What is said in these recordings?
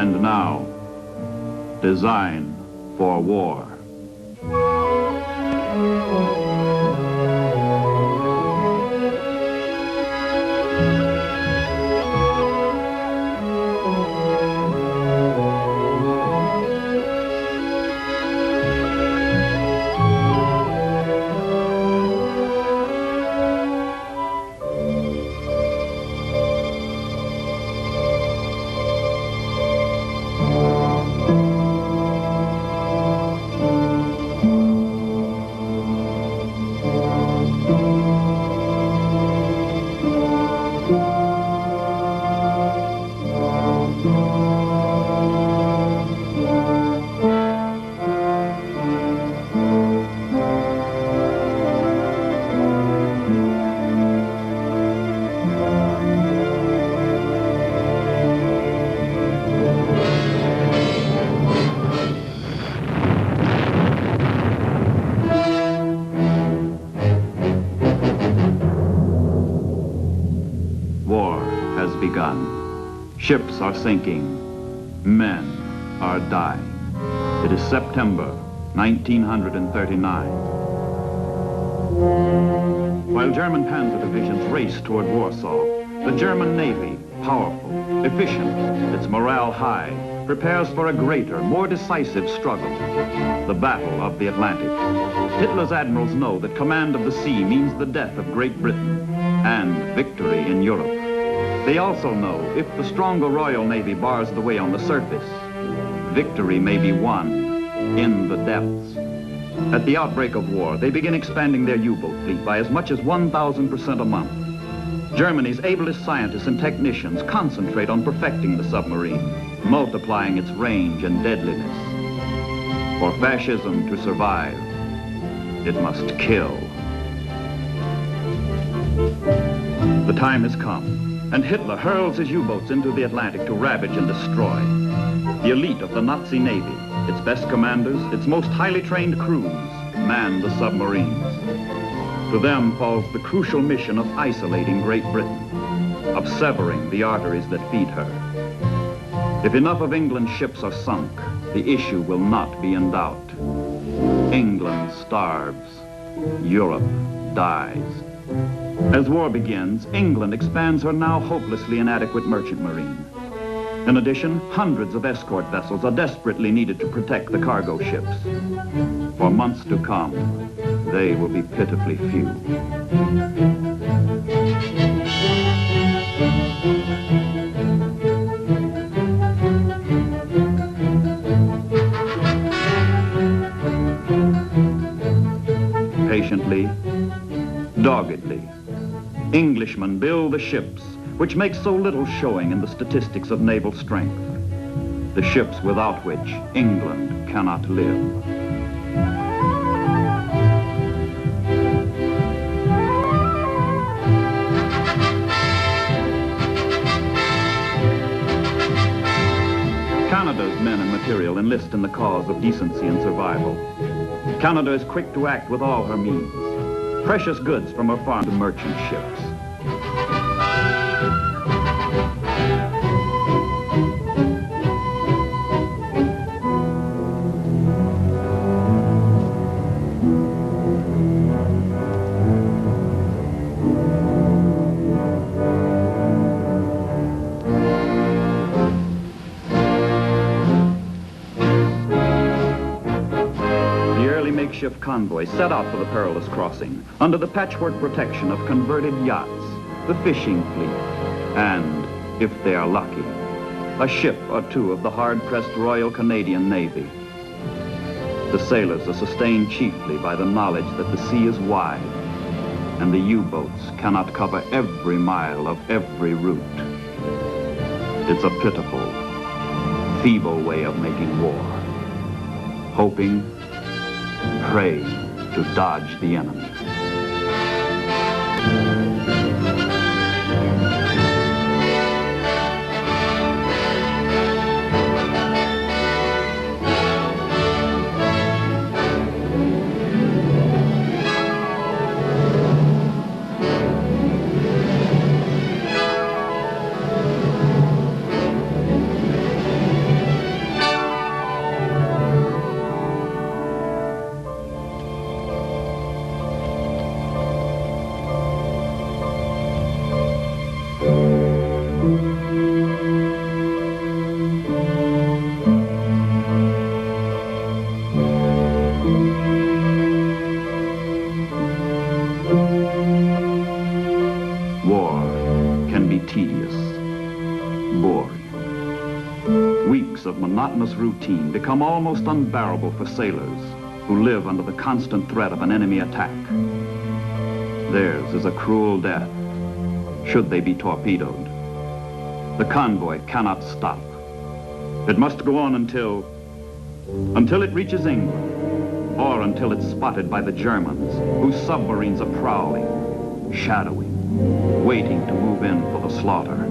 And now, design for war. Ships are sinking. Men are dying. It is September 1939. While German panzer divisions race toward Warsaw, the German Navy, powerful, efficient, its morale high, prepares for a greater, more decisive struggle, the Battle of the Atlantic. Hitler's admirals know that command of the sea means the death of Great Britain and victory in Europe. They also know if the stronger Royal Navy bars the way on the surface, victory may be won in the depths. At the outbreak of war, they begin expanding their U-boat fleet by as much as 1,000% a month. Germany's ablest scientists and technicians concentrate on perfecting the submarine, multiplying its range and deadliness. For fascism to survive, it must kill. The time has come. And Hitler hurls his U-boats into the Atlantic to ravage and destroy. The elite of the Nazi Navy, its best commanders, its most highly trained crews, man the submarines. To them falls the crucial mission of isolating Great Britain, of severing the arteries that feed her. If enough of England's ships are sunk, the issue will not be in doubt. England starves. Europe dies. As war begins, England expands her now hopelessly inadequate merchant marine. In addition, hundreds of escort vessels are desperately needed to protect the cargo ships. For months to come, they will be pitifully few. Patiently, doggedly, Englishmen build the ships, which make so little showing in the statistics of naval strength. The ships without which England cannot live. Canada's men and material enlist in the cause of decency and survival. Canada is quick to act with all her means. Precious goods from her farm to merchant ships. Makeshift convoy set out for the perilous crossing under the patchwork protection of converted yachts, the fishing fleet, and, if they are lucky, a ship or two of the hard-pressed Royal Canadian Navy. The sailors are sustained chiefly by the knowledge that the sea is wide and the U-boats cannot cover every mile of every route. It's a pitiful, feeble way of making war, hoping, pray to dodge the enemy. bored. Weeks of monotonous routine become almost unbearable for sailors who live under the constant threat of an enemy attack. Theirs is a cruel death, should they be torpedoed. The convoy cannot stop. It must go on until it reaches England, or until it's spotted by the Germans, whose submarines are prowling, shadowing, waiting to move in for the slaughter.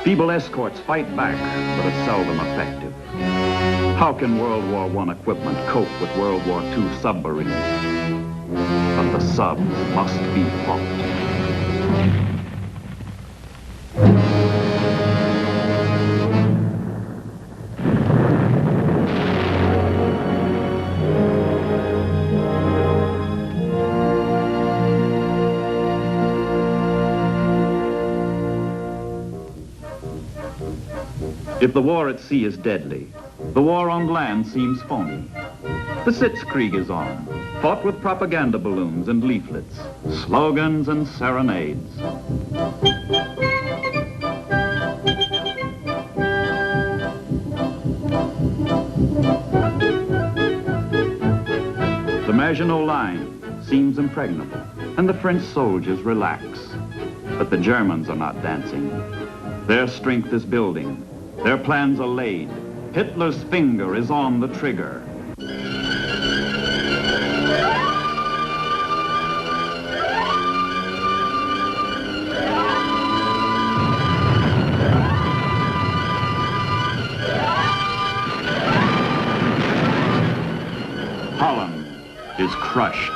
Feeble escorts fight back, but are seldom effective. How can World War I equipment cope with World War II submarines? But the subs must be fought. If the war at sea is deadly, the war on land seems phony. The Sitzkrieg is on, fought with propaganda balloons and leaflets, slogans and serenades. The Maginot Line seems impregnable, and the French soldiers relax. But the Germans are not dancing. Their strength is building. Their plans are laid. Hitler's finger is on the trigger. Holland is crushed.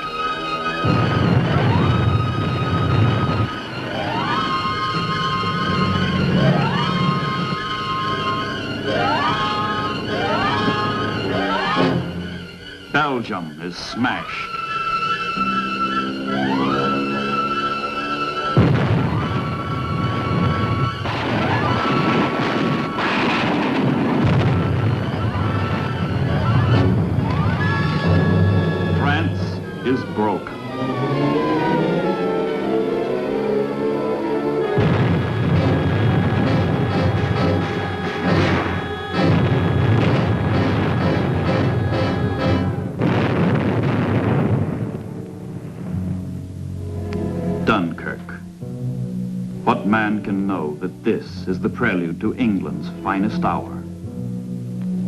Belgium is smashed. France is broken. Dunkirk. What man can know that this is the prelude to England's finest hour?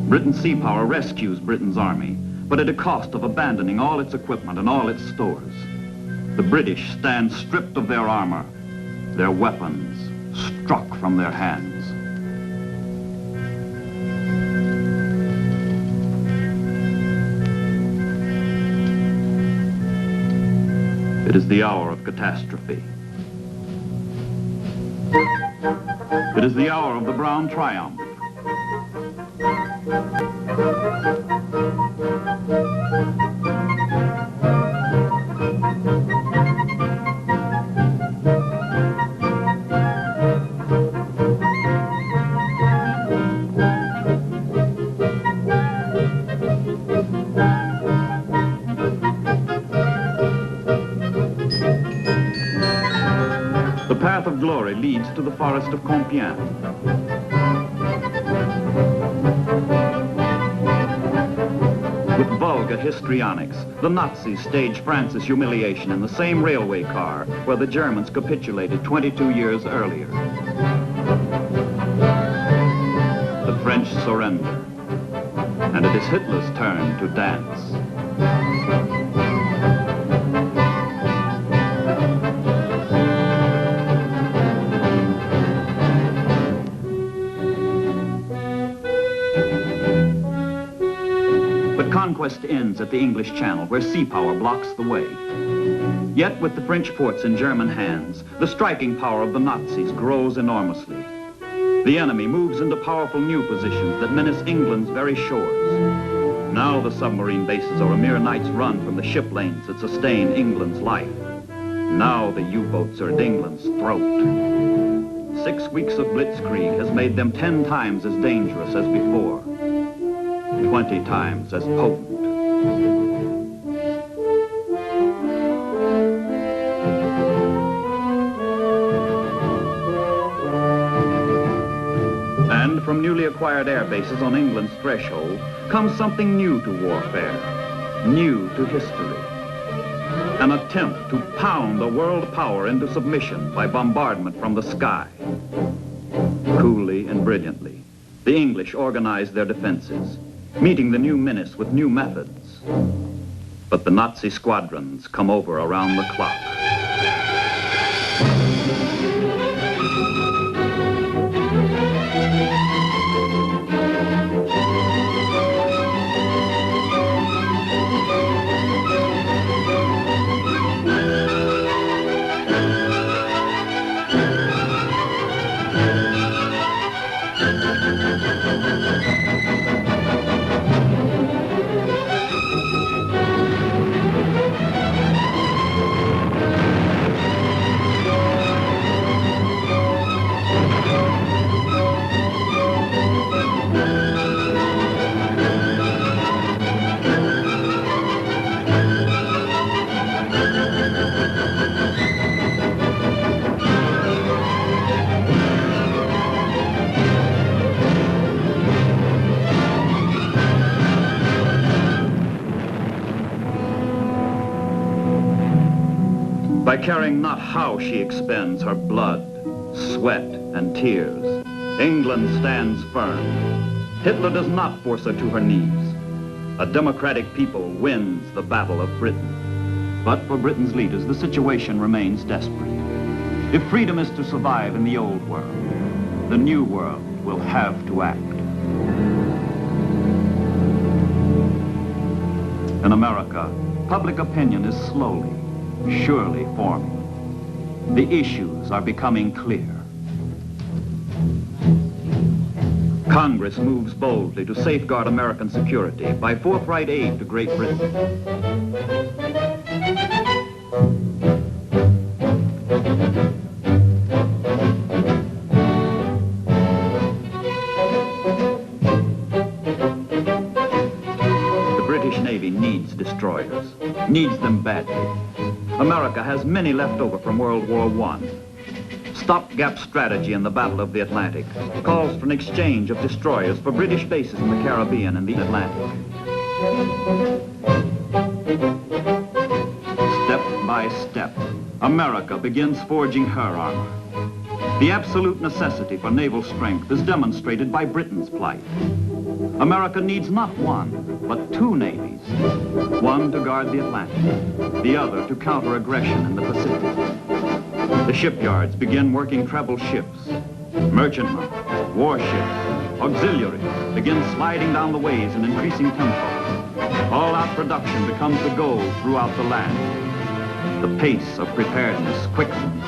Britain's sea power rescues Britain's army, but at a cost of abandoning all its equipment and all its stores. The British stand stripped of their armor, their weapons struck from their hands. It is the hour of catastrophe. It is the hour of the brown triumph. The path of glory leads to the forest of Compiègne. With vulgar histrionics, the Nazis staged France's humiliation in the same railway car where the Germans capitulated 22 years earlier. The French surrender, and it is Hitler's turn to dance. conquest ends at the English Channel, where sea power blocks the way. Yet with the French ports in German hands, the striking power of the Nazis grows enormously. The enemy moves into powerful new positions that menace England's very shores. Now the submarine bases are a mere night's run from the ship lanes that sustain England's life. Now the U-boats are at England's throat. 6 weeks of blitzkrieg has made them 10 times as dangerous as before, 20 times as potent. And from newly acquired air bases on England's threshold comes something new to warfare, new to history. An attempt to pound a world power into submission by bombardment from the sky. Coolly and brilliantly, the English organized their defenses, meeting the new menace with new methods. But the Nazi squadrons come over around the clock. By caring not how she expends her blood, sweat, and tears, England stands firm. Hitler does not force her to her knees. A democratic people wins the Battle of Britain. But for Britain's leaders, the situation remains desperate. If freedom is to survive in the old world, the new world will have to act. In America, public opinion is slowly, surely forming. The issues are becoming clear. Congress moves boldly to safeguard American security by forthright aid to Great Britain. The British Navy needs destroyers, needs them badly. America has many left over from World War I. Stopgap strategy in the Battle of the Atlantic calls for an exchange of destroyers for British bases in the Caribbean and the Atlantic. Step by step, America begins forging her armor. The absolute necessity for naval strength is demonstrated by Britain's plight. America needs not one, but 2 navies. One to guard the Atlantic, the other to counter aggression in the Pacific. The shipyards begin working treble ships. Merchantmen, warships, auxiliaries begin sliding down the ways in increasing tempo. All-out production becomes the goal throughout the land. The pace of preparedness quickens.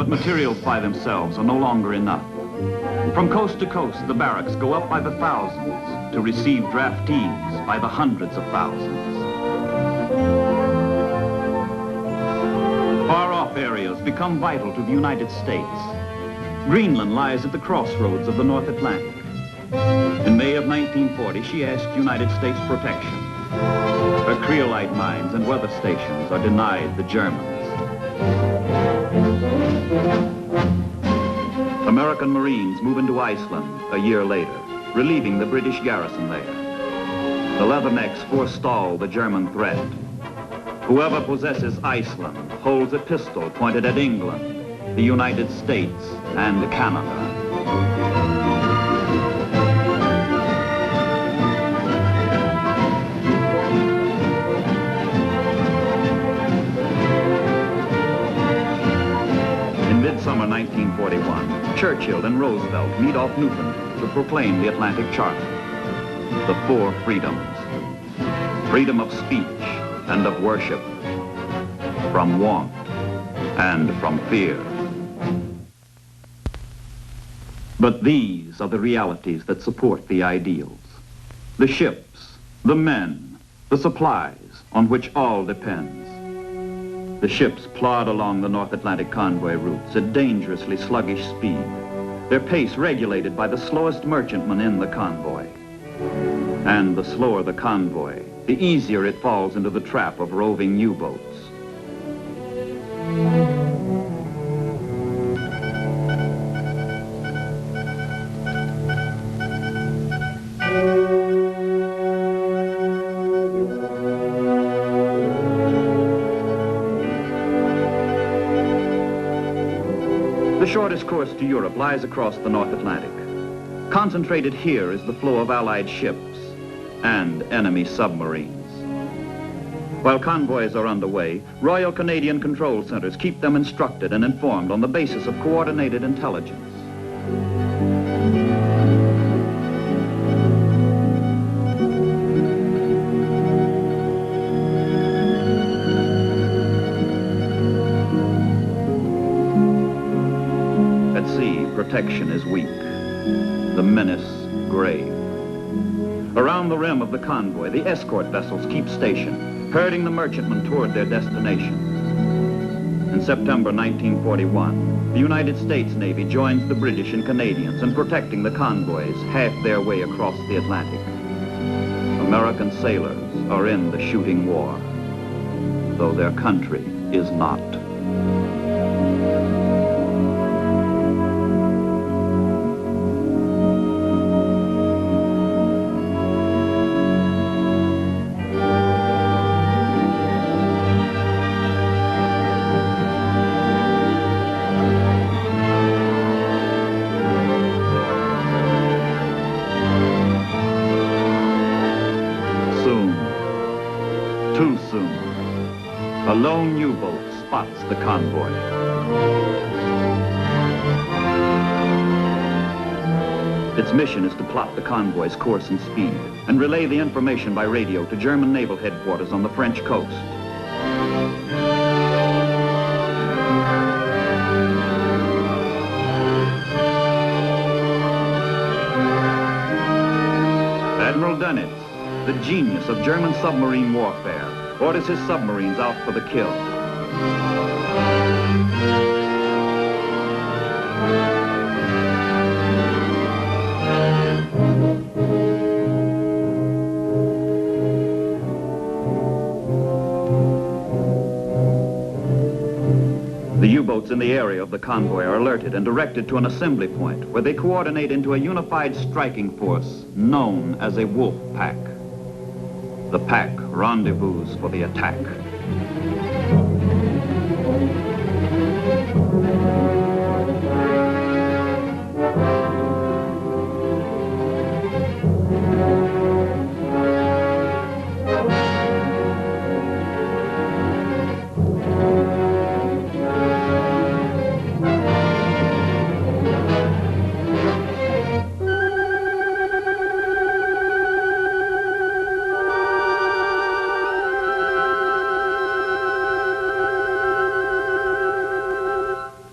Materials by themselves are no longer enough. From coast to coast, the barracks go up by the thousands to receive draftees by the hundreds of thousands. Far-off areas become vital to the United States. Greenland lies at the crossroads of the North Atlantic. In May of 1940, she asked United States protection. Her Creolite mines and weather stations are denied the Germans. American Marines move into Iceland a year later, relieving the British garrison there. The Leathernecks forestall the German threat. Whoever possesses Iceland holds a pistol pointed at England, the United States, and Canada. 1941, Churchill and Roosevelt meet off Newfoundland to proclaim the Atlantic Charter. The four freedoms. Freedom of speech and of worship, from want and from fear. But these are the realities that support the ideals. The ships, the men, the supplies on which all depends. The ships plod along the North Atlantic convoy routes at dangerously sluggish speed, their pace regulated by the slowest merchantman in the convoy. And the slower the convoy, the easier it falls into the trap of roving U-boats. The shortest course to Europe lies across the North Atlantic. Concentrated here is the flow of Allied ships and enemy submarines. While convoys are underway, Royal Canadian Control Centers keep them instructed and informed on the basis of coordinated intelligence. At sea, protection is weak, the menace grave. Around the rim of the convoy, the escort vessels keep station, herding the merchantmen toward their destination. In September 1941, the United States Navy joins the British and Canadians in protecting the convoys half their way across the Atlantic. American sailors are in the shooting war, though their country is not. Too soon, a lone U-boat spots the convoy. Its mission is to plot the convoy's course and speed and relay the information by radio to German naval headquarters on the French coast. Admiral Dönitz, the genius of German submarine warfare, orders his submarines out for the kill. The U-boats in the area of the convoy are alerted and directed to an assembly point where they coordinate into a unified striking force known as a wolf pack. The pack rendezvous for the attack.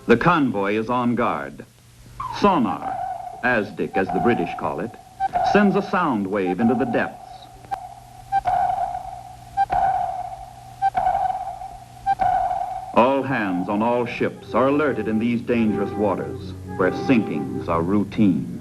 The convoy is on guard. Sonar, ASDIC as the British call it, sends a sound wave into the depths. All hands on all ships are alerted in these dangerous waters where sinkings are routine.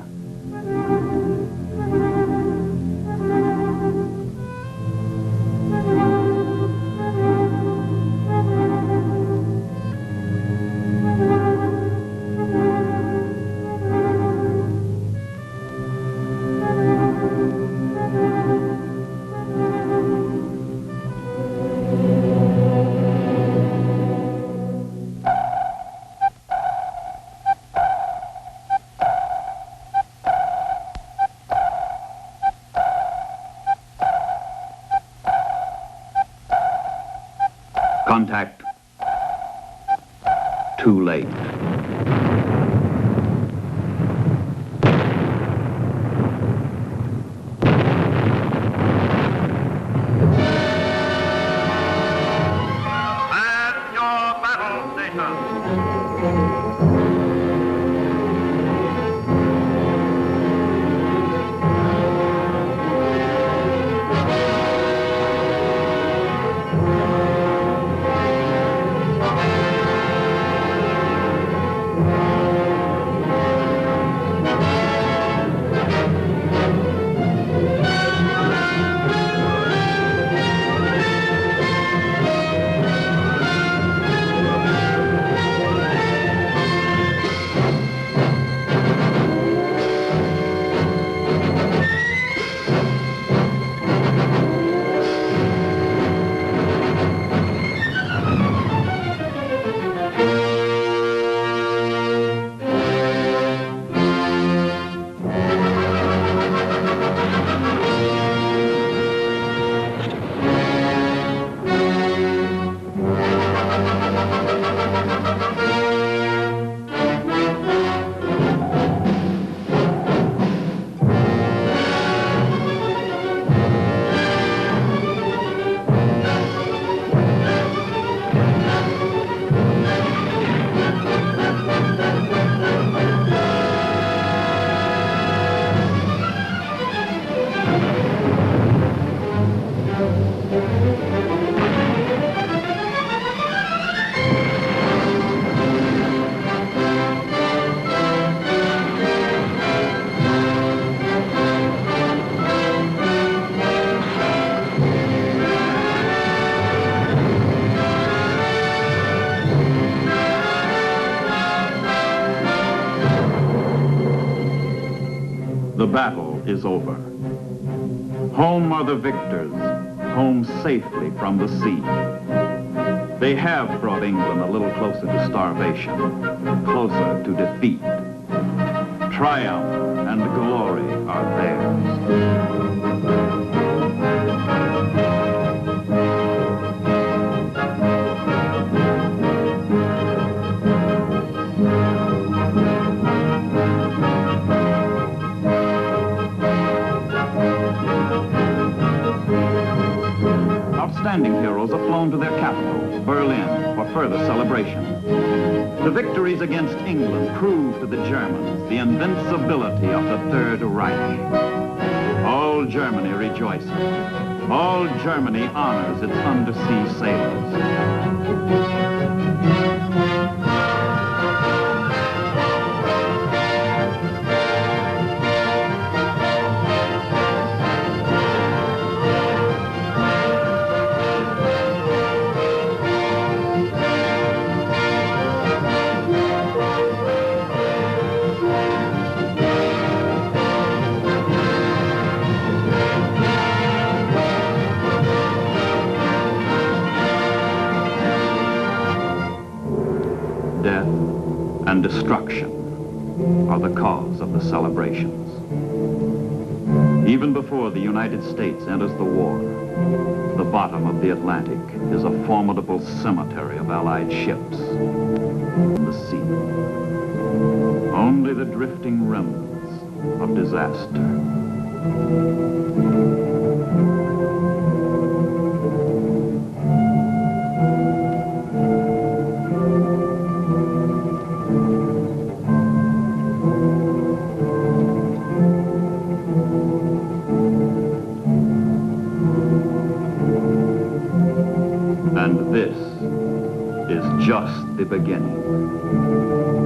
Contact. Too late. battle is over. Home are the victors, home safely from the sea. They have brought England a little closer to starvation, closer to defeat. Triumph and glory are theirs. Outstanding heroes have flown to their capital, Berlin, for further celebration. The victories against England proved to the Germans the invincibility of the Third Reich. All Germany rejoices. All Germany honors its undersea sailors. Death and destruction are the cause of the celebrations. Even before the United States enters the war, the bottom of the Atlantic is a formidable cemetery of Allied ships. The sea, only the drifting remnants of disaster. And this is just the beginning.